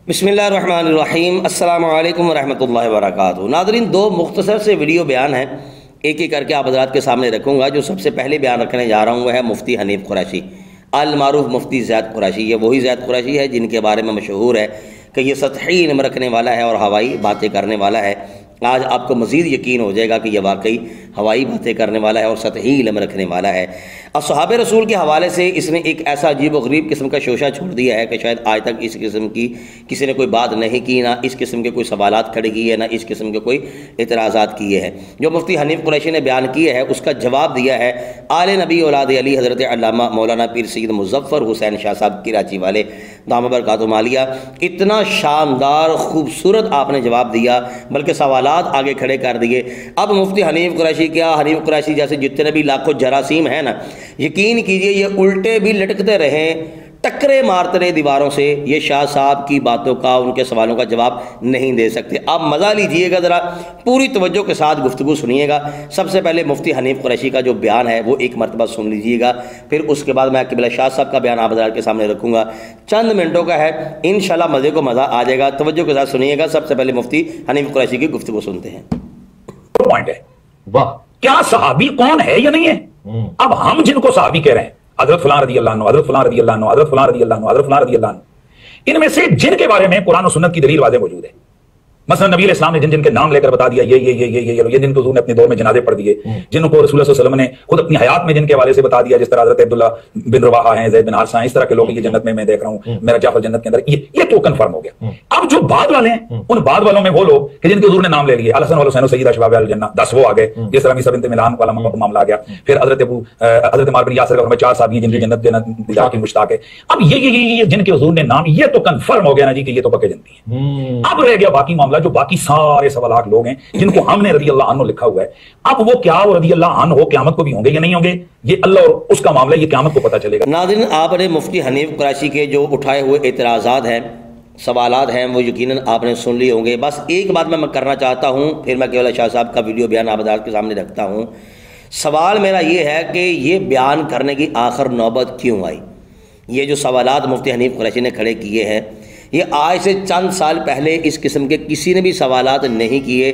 बिस्मिल्लाहिर्रहमानिर्रहीम। अस्सलामु अलैकुम वरहमतुल्लाहि वबरकातुहू। नाज़रीन, दो मुख्तसर से वीडियो बयान हैं, एक एक करके आप हज़रात के सामने रखूँगा। जो सबसे पहले बयान रखने जा रहा हूँ वह है मुफ्ती हनीफ कुरैशी, अल मारूफ मुफ्ती ज़ैद कुरैशी। ये वही ज़ैद कुरैशी है जिनके बारे में मशहूर है कि ये सतही इल्म रखने वाला है और हवाई बातें करने वाला है। आज आपको मज़ीद यकीन हो जाएगा कि यह वाकई हवाई बातें करने वाला है और सतही इल्म रखने वाला है। अस्हाबे रसूल के हवाले से इसने एक ऐसा अजीब व गरीब किस्म का शोशा छोड़ दिया है कि शायद आज तक इस किस्म की किसी ने कोई बात नहीं की, ना इस किस्म के कोई सवालात खड़े किए, ना इस किस्म के कोई इतराज़ात किए हैं। जो मुफ्ती हनीफ कुरैशी ने बयान किया है उसका जवाब दिया है आले नबी औलाद अली हज़रत अल्लामा मौलाना पीर सैयद मुज़फ़्फ़र हुसैन शाह साहब कराची वाले दामद बरकातुहू आलिया। इतना शानदार खूबसूरत आपने जवाब दिया, बल्कि सवालात आगे खड़े कर दिए। अब मुफ्ती हनीफ कुरैशी क्या, हनीफ कुरैशी जैसे जितने भी लाखों जरासीम हैं ना, यकीन कीजिए ये उल्टे भी लटकते रहें, टक्करे मारते रहे दीवारों से, ये शाह साहब की बातों का, उनके सवालों का जवाब नहीं दे सकते। आप मज़ा लीजिएगा, ज़रा पूरी तवज्जो के साथ गुफ्तगू सुनिएगा। सबसे पहले मुफ्ती हनीफ कुरैशी का जो बयान है वो एक मरतबा सुन लीजिएगा, फिर उसके बाद मैं क़िबला शाह साहब का बयान आप हज़रात के सामने रखूँगा। चंद मिनटों का है, इंशाल्लाह मज़े को मज़ा आ जाएगा। तवज्जो के साथ सुनिएगा। सबसे पहले मुफ्ती हनीफ कुरैशी की गुफ्तगू सुनते हैं। पॉइंट है, वाह, क्या सहाबी कौन है या नहीं है? अब हम जिनको सहाबी कह रहे हैं, हज़रत फलां रज़ी अल्लाह अन्हु, हज़रत फलां रज़ी अल्लाह अन्हु, हज़रत फलां रज़ी अल्लाह अन्हु, हज़रत फलां रज़ी अल्लाह अन्हु, इनमें से जिनके बारे में कुरान और सुन्नत की दलील वाज़ेह मौजूद है। मसलन नबी इस्लाम ने जिन जिनके नाम लेकर बता दिया ये जिनको हुजूर ने अपने दौर में जनाजे पढ़ दिए, जिनको रसूलुल्लाह सल्लल्लाहु अलैहि वसल्लम ने खुद अपनी हयात में जिनके हवाले से बता दिया, जिस तरह हज़रत अब्दुल्ला बिन रवाहा हैं, ज़ैद बिन हारिसा हैं, इस तरह के लोग ये जन्नत में मैं देख रहा हूँ, मेरा जाफर जन्नत के अंदर, ये तो कंफर्म हो गया। अब जो बाद वाले हैं, उन बाद वालों में वो लोग कि जिनके हुजूर ने नाम ले लिए, अल हसन वल हुसैन सय्यदा शबाब अल जन्नह, 10 वो आ गए, जिस तरह मिसा बिन्त मिलान वाला मामला आ गया। फिर हज़रत अम्मार बिन यासिर का 4 साहब जिनकी जन्नत की मुश्ताक है। अब ये जिनके हुजूर ने नाम, ये तो कंफर्म हो गया ना जी कि ये तो पक्के जन्नती है। अब रह गया बाकी मामला, जो बाकी सारे सवालात लोग हैं जिनको हमने रज़ी अल्लाह अन्हु लिखा हुआ है। अब वो क्या वो रज़ी अल्लाह अन्हु क़यामत को भी होंगे या नहीं होंगे, ये अल्लाह और उसका मामला, ये क़यामत को पता चलेगा। नाज़रीन, आपने मुफ्ती हनीफ कुरैशी के जो उठाए हुए इतराज़ात हैं, सवालात हैं, वो यकीनन आपने सुन लिए होंगे। बस एक बात मैं करना चाहता हूँ, फिर मैं केवल शाह साहब का वीडियो बयान आप हज़रात के सामने रखता हूँ। सवाल मेरा ये है कि ये बयान करने की आखिर नौबत क्यों आई? ये जो सवालात मुफ्ती हनीफ कुरैशी ने खड़े किए हैं, ये आज से चंद साल पहले इस किस्म के किसी ने भी सवालात नहीं किए।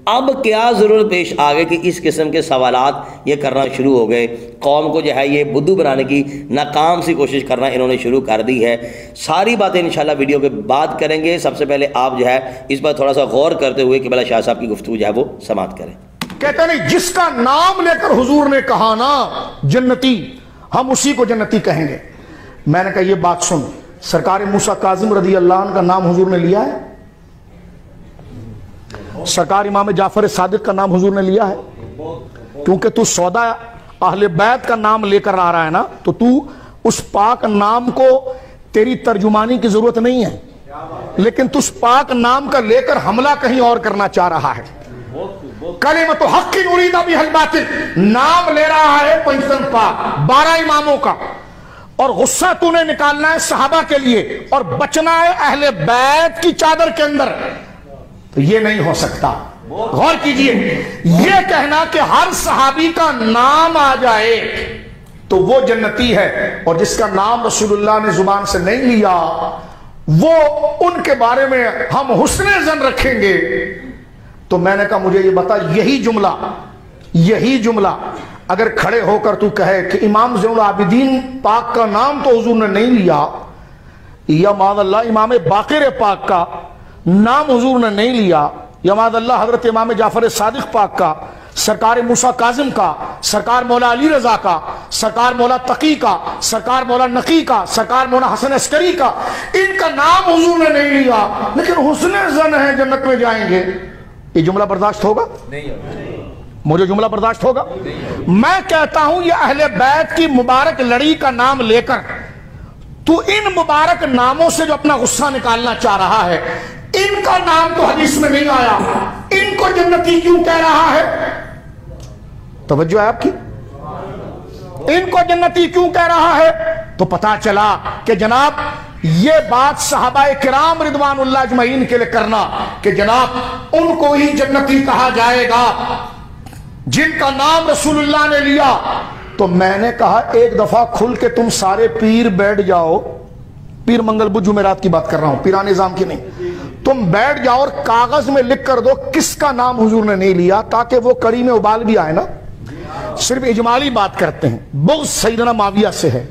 अब क्या ज़रूरत पेश आ गई कि इस किस्म के सवालात ये करना शुरू हो गए? कौम को जो है ये बुद्धू बनाने की नाकाम सी कोशिश करना इन्होंने शुरू कर दी है। सारी बातें इंशाल्लाह वीडियो के बाद करेंगे। सबसे पहले आप जो है इस पर थोड़ा सा गौर करते हुए क़िबला शाह साहब की गुफ्तगू जो है वो समाप्त करें। कहते नहीं, जिसका नाम लेकर हुजूर ने कहा ना जन्नती, हम उसी को जन्नती कहेंगे। मैंने कहा ये बात सुन, सरकार मूसा काजिम रज़ी अल्लाह अन्हु का नाम हुजूर ने लिया है? सरकार इमाम जाफर सादिक का नाम हुजूर ने लिया है? क्योंकि तू सौदा अहले बैत का नाम लेकर आ रहा है ना, तो तू उस पाक नाम को, तेरी तर्जुमानी की जरूरत नहीं है, लेकिन तू उस पाक नाम का लेकर हमला कहीं और करना चाह रहा है। कलिमतु हक़्क़िन उरीदा बिहल बातिल, नाम ले रहा है पंचतन पाक 12 इमामों का, और गुस्सा तूने निकालना है सहाबा के लिए और बचना है अहले बैत की चादर के अंदर, तो ये नहीं हो सकता। गौर कीजिए, ये कहना कि हर सहाबी का नाम आ जाए तो वो जन्नती है, और जिसका नाम रसूलुल्लाह ने जुबान से नहीं लिया वो उनके बारे में हम हुस्ने ज़न रखेंगे। तो मैंने कहा मुझे ये बता, यही जुमला अगर खड़े होकर तू कहे कि इमाम ज़ैनुल आबिदीन पाक का नाम तो हुजूर ने नहीं लिया, या माज़अल्लाह इमाम बाक़िर पाक का नाम हुजूर ने नहीं लिया, या माज़अल्लाह हज़रत इमाम जाफर सादिक पाक का, सरकार मूसा काजिम का, सरकार मौला अली रज़ा का, सरकार मौला तकी का, सरकार मौला नकी का, सरकार मौला हसन अस्करी का, इनका नाम हुजूर ने नहीं लिया, लेकिन हुस्ने ज़न है जन्नत में जाएंगे। ये जुमला बर्दाश्त होगा? नहीं। मुझे जुमला बर्दाश्त होगा? मैं कहता हूं ये अहले बैत की मुबारक लड़ी का नाम लेकर तू इन मुबारक नामों से जो अपना गुस्सा निकालना चाह रहा है, इनका नाम तो हदीस में नहीं आया, इनको जन्नती क्यों कह रहा है? तवज्जो है आपकी? इनको जन्नती क्यों कह रहा है? तो पता चला कि जनाब ये बात सहाबाए किराम रिदवानुल्लाह अजमईन के लिए करना कि जनाब उनको ही जन्नती कहा जाएगा जिनका नाम रसूलुल्लाह ने लिया। तो मैंने कहा एक दफा खुल के तुम सारे पीर बैठ जाओ, पीर मंगल बुध जुमेरात की बात कर रहा हूं, पीरान निजाम की नहीं। तुम बैठ जाओ और कागज में लिख कर दो किसका नाम हुजूर ने नहीं लिया, ताकि वो कड़ी में उबाल भी आए ना। सिर्फ इजमाली बात करते हैं, बहुत सैयदना माविया से है,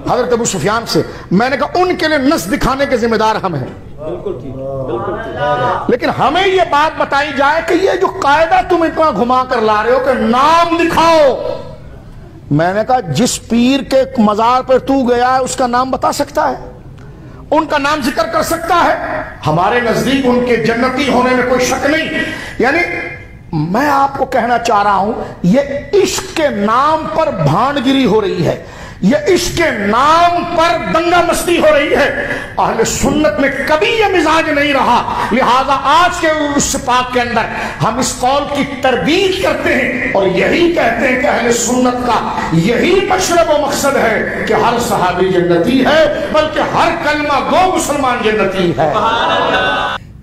हजरत अबू सुफियान से। मैंने कहा उनके लिए नस दिखाने के जिम्मेदार हम हैं, लेकिन हमें ये बात बताई जाए कि ये जो कायदा तुम इतना घुमा कर ला रहे हो कि नाम दिखाओ। मैंने कहा जिस पीर के मजार पर तू गया है उसका नाम बता सकता है, उनका नाम जिक्र कर सकता है? हमारे नजदीक उनके जन्नती होने में कोई शक नहीं। यानी मैं आपको कहना चाह रहा हूं, ये इश्क के नाम पर भांडगिरी हो रही है, ये इश्क के नाम पर दंगा मस्ती हो रही है। अहले सुन्नत में कभी ये मिजाज नहीं रहा, लिहाजा आज के उस पाक के अंदर हम इस कौल की तरदीद करते हैं और यही कहते हैं कि अहले सुन्नत का यही मशरब व मकसद है कि हर सहाबी जन्नती है, बल्कि हर कलमा गो मुसलमान जन्नती है।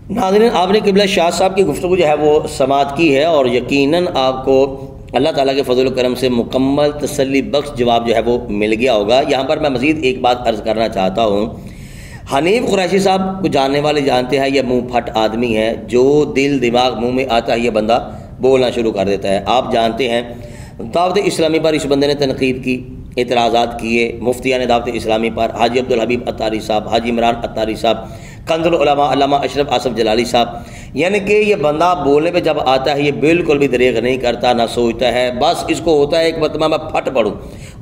नाज़रीन, आपने क़िबला शाह साहब की गुफ्तगू जो है वो समाअत की है और यकीनन आपको अल्लाह ताला के फजल करम से मुकम्मल तसल्ली बख्श जवाब जो है वो मिल गया होगा। यहाँ पर मैं मज़ीद एक बात अर्ज़ करना चाहता हूँ। हनीफ कुरैशी साहब को जानने वाले जानते हैं, यह मुँह फट आदमी है, जो दिल दिमाग मुँह में आता है ये बंदा बोलना शुरू कर देता है। आप जानते हैं दावत इस्लामी पर इस बंदे ने तनकीद की, एतराज़ात किए, मुफ्तियान दावत इस्लामी पर, हाजी अब्दुल हबीब अत्तारी साहब, हाजी इमरान अत्तारी साहब, कंजुल उलमा अल्लामा अशरफ आसफ जलाली साहब। यानी कि ये बंदा बोलने पे जब आता है ये बिल्कुल भी दरेग नहीं करता, ना सोचता है, बस इसको होता है एक मरतबा मैं फट पड़ूँ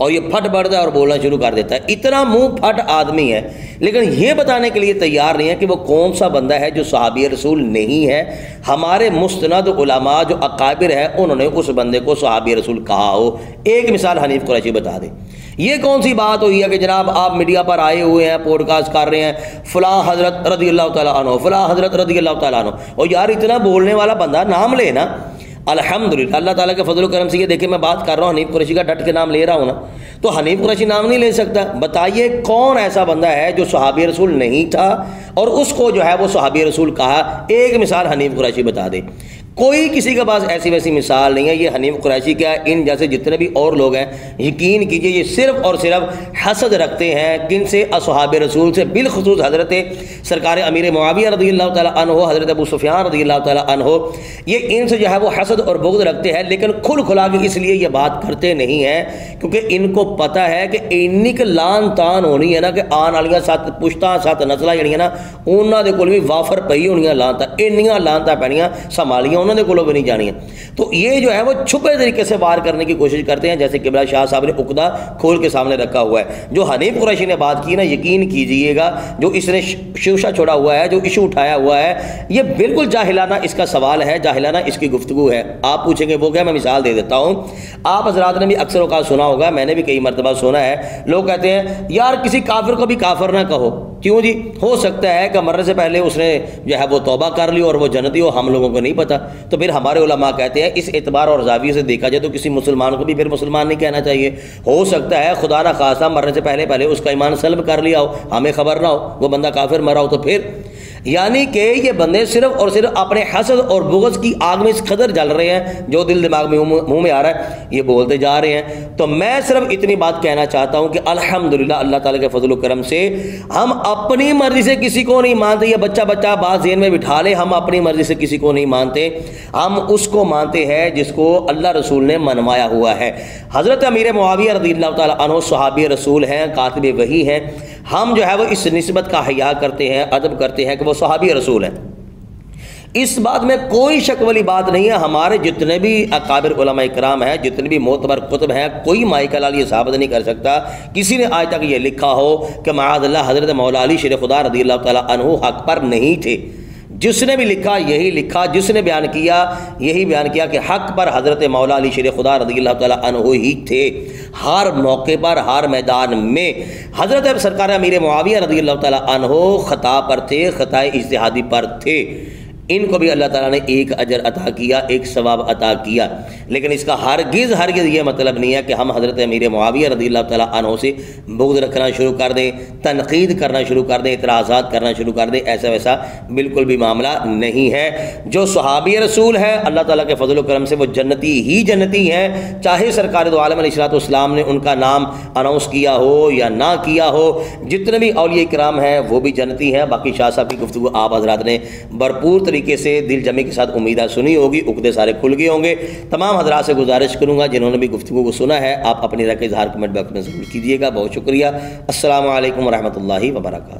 और ये फट पड़ता है और बोलना शुरू कर देता है। इतना मुंह फट आदमी है, लेकिन ये बताने के लिए तैयार नहीं है कि वो कौन सा बंदा है जो सहाबी रसूल नहीं है। हमारे मुस्तनद उलमा जो अकाबिर है उन्होंने उस बंदे को सहाबी रसूल कहा हो। एक मिसाल हनीफ कुरैशी बता दे। ये कौन सी बात हुई है कि जनाब आप मीडिया पर आए हुए हैं, पॉडकास्ट कर रहे हैं, फ़लाँ हज़रत रज़ी अल्लाह तआला अन्हु, फ़लाँ हज़रत रज़ी अल्लाह तआला अन्हु, और यार इतना बोलने वाला बंदा नाम ले ना। अल्हम्दुलिल्लाह अल्लाह ताला के फजल करम से ये देखिए मैं बात कर रहा हूँ, हनीफ कुरैशी का डट के नाम ले रहा हूँ ना, तो हनीफ कुरैशी नाम नहीं ले सकता। बताइए कौन ऐसा बंदा है जो सहाबी रसूल नहीं था और उसको जो है वो सहाबी रसूल कहा? एक मिसाल हनीफ कुरैशी बता दे। कोई किसी के पास ऐसी वैसी मिसाल नहीं है। ये हनीफ कुरैशी क्या, इन जैसे जितने भी और लोग हैं, यकीन कीजिए ये सिर्फ और सिर्फ हसद रखते हैं किन से? असहाब रसूल से, बिलखुसूस हज़रत सरकार अमीर मुआविया रज़ियल्लाहु ताला अन्हु, हज़रत अबू सुफ़ियान रज़ियल्लाहु ताला अन्हु, ये इनसे जो है वो हसद और बुग़्ज़ रखते हैं, लेकिन खुल खुला के इसलिए ये बात करते नहीं हैं क्योंकि इनको पता है कि इन्नी क लान तान होनी है ना कि आने वाली सत्त पुश्तां सत्त नस्लां जड़ियां ना उन्होंने कोल भी वाफर पई होनियां लानतां, इन्नियां लानतां पैणियां संभालियां उन्होंने कोलों भी नहीं जानी। तो ये जो है वो छुपे तरीके से वार करने की कोशिश करते हैं, जैसे क़िबला शाह साहब ने उकदा खोल के सामने रखा हुआ है। जो हनीफ कुरैशी ने बात की ना, यकीन कीजिएगा जो इसने शिवशा छोड़ा हुआ है, जो इशू उठाया हुआ है, ये बिल्कुल जाहिलाना इसका सवाल है, जाहिलाना इसकी गुफ्तगू है। आप पूछेंगे वो क्या? मैं मिसाल दे देता हूँ। आप हज़रात ने भी अक्सर औक़ात सुना होगा, मैंने भी कई मरतबा सुना है, लोग कहते हैं यार किसी काफिर को भी काफिर ना कहो। क्यों जी? हो सकता है कि मरने से पहले उसने जो है वो तौबा कर ली और वो जन्नती हो, हम लोगों को नहीं पता। तो फिर हमारे उलमा कहते हैं इस एतबार और ज़ाविये से देखा जाए तो किसी मुसलमान को भी फिर मुसलमान नहीं कहना चाहिए। हो सकता है खुदा ना खासा मरने से पहले पहले उसका ईमान सल्ब कर लिया हो, हमें खबर ना हो, वो बंदा काफिर मरा हो, तो फिर यानी कि ये बंदे सिर्फ और सिर्फ अपने हसद और बुग़्ज़ की आग में इस कदर जल रहे हैं, जो दिल दिमाग में मुंह में आ रहा है ये बोलते जा रहे हैं। तो मैं सिर्फ इतनी बात कहना चाहता हूं कि अल्हम्दुलिल्लाह अल्लाह ताला के फजल करम से हम अपनी मर्जी से किसी को नहीं मानते। ये बच्चा बच्चा बात ज़हन में बिठा ले, हम अपनी मर्जी से किसी को नहीं मानते, हम उसको मानते हैं जिसको अल्लाह रसूल ने मनवाया हुआ है। हज़रत अमीर मुआविया रज़ियल्लाहु ताला अन्हु सहाबी रसूल हैं, कातिब वही हैं। हम जो है वो इस निस्बत का हया करते हैं, अदब करते हैं कि वो सहाबी रसूल हैं। इस बात में कोई शक वाली बात नहीं है। हमारे जितने भी अकाबिर उलमा इकराम हैं, जितने भी मोतबर कुतुब हैं, कोई माइकलाल ये साबित नहीं कर सकता किसी ने आज तक ये लिखा हो कि माअज़ल्लाह हज़रत मौला अली शेर खुदा रज़ियल्लाहु ताला अन्हु हक पर नहीं थे। जिसने भी लिखा यही लिखा, जिसने बयान किया यही बयान किया कि हक पर हज़रत मौला अली शेर खुदा रज़ियल्लाहु ताला अन्हु ही थे। हर मौके पर, हर मैदान में हज़रत सरकार अमीर मुआविया रज़ियल्लाहु ताला अन्हु ख़ता पर थे, ख़ताए इज्तिहादी पर थे। ان کو بھی اللہ تعالیٰ نے ایک اجر عطا کیا، ایک ثواب عطا کیا۔ لیکن اس کا ہرگز یہ مطلب نہیں ہے کہ ہم حضرت امیر معاویہ رضی اللہ تعالیٰ عنہ سے بغض رکھنا شروع کر دیں، تنقید کرنا شروع کر دیں، اعتراضات کرنا شروع کر دیں۔ ایسا ویسا بالکل بھی معاملہ نہیں ہے۔ جو صحابی رسول ہے اللہ تعالیٰ کے فضل و کرم سے وہ جنتی ہی جنتی ہیں، چاہے سرکار دو عالم علیہ السلام نے ان کا نام اناؤنس کیا ہو یا نہ کیا ہو۔ جتنے بھی اولیاء کرام ہیں وہ بھی جنتی ہیں۔ باقی شاہ صاحب کی گفتگو آپ حضرات نے بھرپور طریقے سے دل جمعی کے ساتھ امیدہ سنی ہوگی، عقدے سارے کھل گئے ہوں گے۔ تمام حضرات سے گزارش کروں گا جنہوں نے بھی گفتگو کو سنا ہے، آپ اپنی رائے کا اظہار کمنٹ باکس میں ضرور کیجیے گا۔ بہت شکریہ۔ السلام علیکم ورحمۃ اللہ وبرکاتہ۔